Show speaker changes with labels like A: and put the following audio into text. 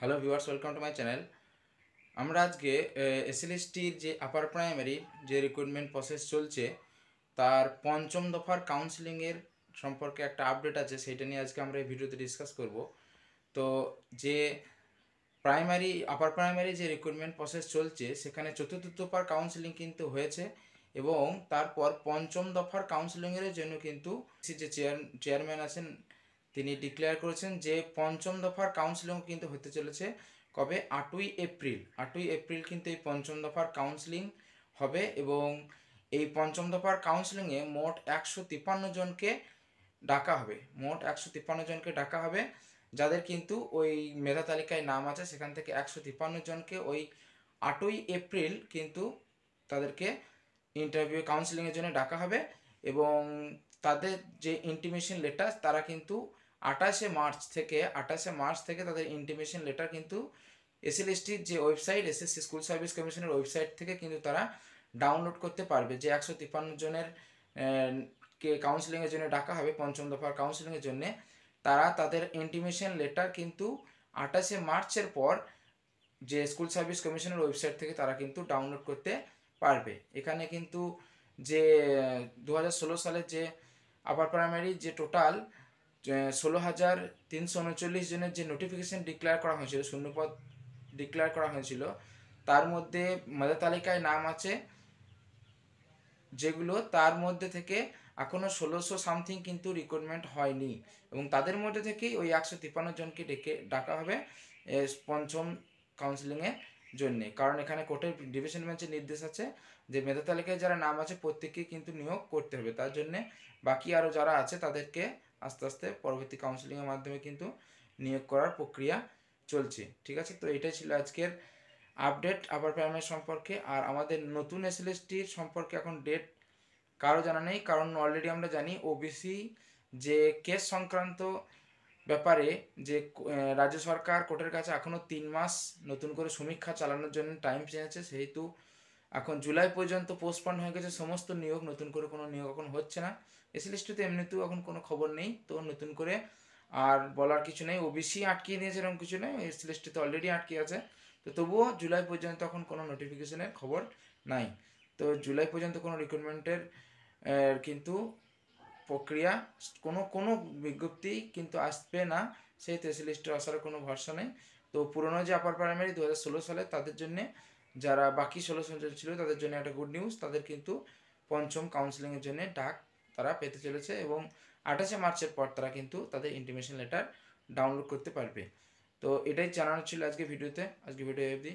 A: Hello viewers, welcome to my channel. আমরা আজকে এসএলএসটির যে আপার প্রাইমারি যে রিক্রুটমেন্ট প্রসেস চলছে তার পঞ্চম দফার কাউন্সিলিংয়ের সম্পর্কে একটা আপডেট আছে, সেটা নিয়ে আজকে আমরা এই ভিডিওতে ডিসকাস করব। তো যে আপার প্রাইমারি যে রিক্রুটমেন্ট প্রসেস চলছে সেখানে চতুর্থ দফার কাউন্সিলিং কিন্তু হয়েছে এবং তারপর পঞ্চম দফার কাউন্সিলিংয়ের জন্য কিন্তু যে চেয়ারম্যান আছেন তিনি ডিক্লেয়ার করেছেন যে পঞ্চম দফার কাউন্সিলিং কিন্তু হতে চলেছে কবে 8ই এপ্রিল কিন্তু এই পঞ্চম দফার কাউন্সিলিং হবে এবং এই পঞ্চম দফার কাউন্সিলিংয়ে মোট 153 জনকে ডাকা হবে যাদের কিন্তু ওই মেধা তালিকায় নাম আছে। সেখান থেকে 153 জনকে ওই 8ই এপ্রিল কিন্তু তাদেরকে ইন্টারভিউ কাউন্সিলিংয়ের জন্য ডাকা হবে এবং তাদের যে ইন্টিমেশন লেটার তারা কিন্তু 28শে মার্চ থেকে তাদের ইন্টিমেশন লেটার কিন্তু এসএলএসটির যে ওয়েবসাইট এসএসসি স্কুল সার্ভিস কমিশনের ওয়েবসাইট থেকে কিন্তু তারা ডাউনলোড করতে পারবে। যে 153 জনের কে কাউন্সিলিংয়ের জন্য ডাকা হবে পঞ্চম দফার কাউন্সিলিংয়ের জন্যে, তারা তাদের ইন্টিমেশন লেটার কিন্তু 28শে মার্চের পর যে স্কুল সার্ভিস কমিশনের ওয়েবসাইট থেকে তারা কিন্তু ডাউনলোড করতে পারবে। এখানে কিন্তু যে 2016 সালের যে আপার প্রাইমারি যে টোটাল 16,339 জনের যে নোটিফিকেশন ডিক্লেয়ার করা হয়েছিল, শূন্যপদ ডিক্লেয়ার করা হয়েছিল, তার মধ্যে মেধা তালিকায় নাম আছে যেগুলো, তার মধ্যে থেকে এখনও 1600 সামথিং কিন্তু রিক্রুটমেন্ট হয়নি এবং তাদের মধ্যে থেকেই ওই 153 জনকে ডাকা হবে পঞ্চম কাউন্সিলিংয়ের জন্যে। কারণ এখানে কোর্টের ডিভিশন বেঞ্চের নির্দেশ আছে যে মেধা তালিকায় যারা নাম আছে প্রত্যেককেই কিন্তু নিয়োগ করতে হবে। তার জন্যে বাকি আরও যারা আছে তাদেরকে আস্তে আস্তে পরবর্তী কাউন্সিলিংয়ের মাধ্যমে কিন্তু নিয়োগ করার প্রক্রিয়া চলছে। ঠিক আছে, তো এটাই ছিল আজকের আপডেট আপার প্রাইমারি সম্পর্কে। আর আমাদের নতুন এসএলএসটির সম্পর্কে এখন ডেট কারো জানা নেই, কারণ অলরেডি আমরা জানি ওবিসি যে কেস সংক্রান্ত ব্যাপারে যে রাজ্য সরকার কোর্টের কাছে এখনও 3 মাস নতুন করে সমীক্ষা চালানোর জন্য টাইম চেয়েছে, সেহেতু এখন জুলাই পর্যন্ত পোস্টপন্ড হয়ে গেছে সমস্ত নিয়োগ। নতুন করে কোনো নিয়োগ এখন হচ্ছে না। এসএলএসটিতে এমনিতেও এখন কোনো খবর নেই, তো নতুন করে আর বলার কিছু নেই। ওবিসি আটকিয়ে দিয়েছে এরকম কিছু নেই, এসএলএসটিতে অলরেডি আটকে আছে। তো তবুও জুলাই পর্যন্ত এখন কোনো নোটিফিকেশনের খবর নাই। তো জুলাই পর্যন্ত কোনো রিক্রুটমেন্টের কিন্তু প্রক্রিয়া কোনো কোনো বিজ্ঞপ্তি কিন্তু আসবে না, সেই লিস্টে আসার কোনো ভরসা নেই। তো পুরনো যে আপার প্রাইমারি 2016 সালে তাদের জন্য, যারা বাকি 16 জন ছিল তাদের জন্য একটা গুড নিউজ, তাদের কিন্তু পঞ্চম কাউন্সিলিংয়ের জন্য ডাক তারা পেতে চলেছে এবং 28শে মার্চের পর তারা কিন্তু তাদের ইন্টিমেশন লেটার ডাউনলোড করতে পারবে। তো এটাই জানানো ছিল আজকে ভিডিও অবধি।